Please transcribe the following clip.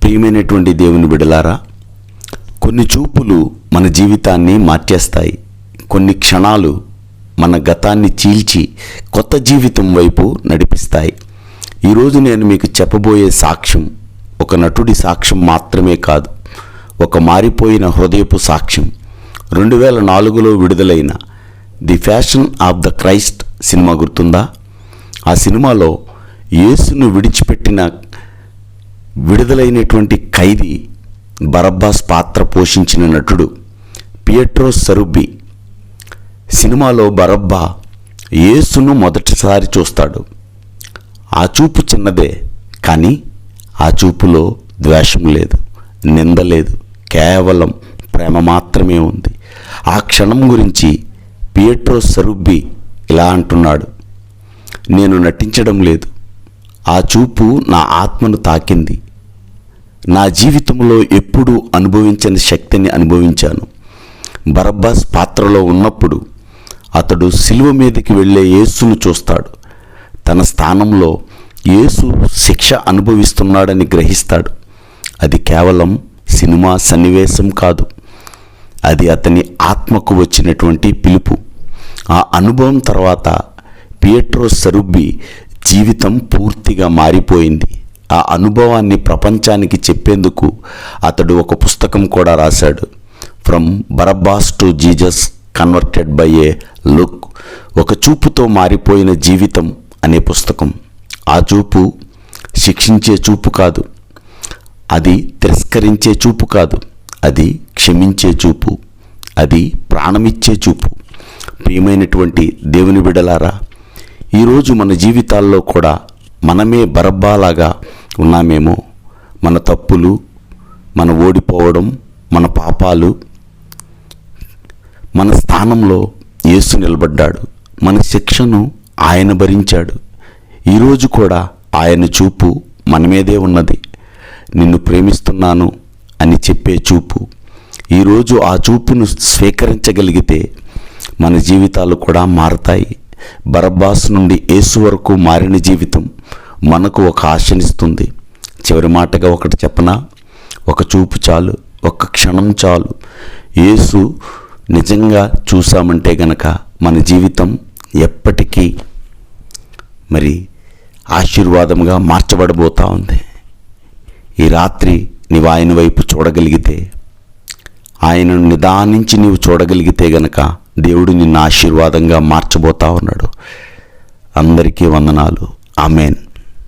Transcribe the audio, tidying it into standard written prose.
ప్రియమైనటువంటి దేవుని బిడ్డలారా, కొన్ని చూపులు మన జీవితాన్ని మార్చేస్తాయి. కొన్ని క్షణాలు మన గతాన్ని చీల్చి కొత్త జీవితం వైపు నడిపిస్తాయి. ఈరోజు నేను మీకు చెప్పబోయే సాక్ష్యం ఒక నటుడి సాక్ష్యం మాత్రమే కాదు, ఒక మారిపోయిన హృదయపు సాక్ష్యం. 2004లో విడుదలైన the fashion of the Christ cinema గుర్తుందా? ఆ సినిమాలో యేసును విడిచిపెట్టిన విడుదలైనటువంటి ఖైదీ బరబ్బాస్ పాత్ర పోషించిన నటుడు పియెట్రో సరుబ్బి. సినిమాలో బరబ్బా యేసును మొదటిసారి చూస్తాడు. ఆ చూపు చిన్నదే, కానీ ఆ చూపులో ద్వేషం లేదు, నింద లేదు, కేవలం ప్రేమ మాత్రమే ఉంది. ఆ క్షణం గురించి పియెట్రో సరుబ్బి ఇలా అంటున్నాడు: నేను నటించడం లేదు, ఆ చూపు నా ఆత్మను తాకింది. నా జీవితంలో ఎప్పుడూ అనుభవించని శక్తిని అనుభవించాను. బరబ్బాస్ పాత్రలో ఉన్నప్పుడు అతడు సిలువ మీదకి వెళ్ళే యేసును చూస్తాడు. తన స్థానంలో యేసు శిక్ష అనుభవిస్తున్నాడని గ్రహిస్తాడు. అది కేవలం సినిమా సన్నివేశం కాదు, అది అతని ఆత్మకు వచ్చినటువంటి పిలుపు. ఆ అనుభవం తర్వాత పియెట్రో సరుబ్బి జీవితం పూర్తిగా మారిపోయింది. ఆ అనుభవాన్ని ప్రపంచానికి చెప్పేందుకు అతడు ఒక పుస్తకం కూడా రాశాడు, from Barabbas to Jesus converted by a look, ఒక చూపుతో మారిపోయిన జీవితం అనే పుస్తకం. ఆ చూపు శిక్షించే చూపు కాదు, అది తిరస్కరించే చూపు కాదు, అది క్షమించే చూపు, అది ప్రాణమిచ్చే చూపు. ప్రియమైనటువంటి దేవుని బిడ్డలారా, ఈరోజు మన జీవితాల్లో కూడా మనమే బరబ్బాలాగా ఉన్నామేమో. మన తప్పులు, మన ఓడిపోవడం, మన పాపాలు, మన స్థానంలో యేసు నిలబడ్డాడు. మన శిక్షను ఆయన భరించాడు. ఈరోజు కూడా ఆయన చూపు మన మీదే ఉన్నది. నిన్ను ప్రేమిస్తున్నాను అని చెప్పే చూపు. ఈరోజు ఆ చూపును స్వీకరించగలిగితే మన జీవితాలు కూడా మారతాయి. బరబ్బాస్ నుండి యేసు వరకు మారిన జీవితం మనకు ఒక ఆశనిస్తుంది. చివరి మాటగా ఒకటి చెప్పనా? ఒక చూపు చాలు, ఒక్క క్షణం చాలు. యేసు నిజంగా చూసామంటే గనక మన జీవితం ఎప్పటికీ మరి ఆశీర్వాదంగా మార్చబడబోతూ ఉంది. ఈ రాత్రి నీవు ఆయన వైపు చూడగలిగితే, ఆయనను నిదానించి నీవు చూడగలిగితే గనక దేవుడు నిన్ను ఆశీర్వాదంగా మార్చబోతా ఉన్నాడు. అందరికీ వందనాలు. ఆమేన్.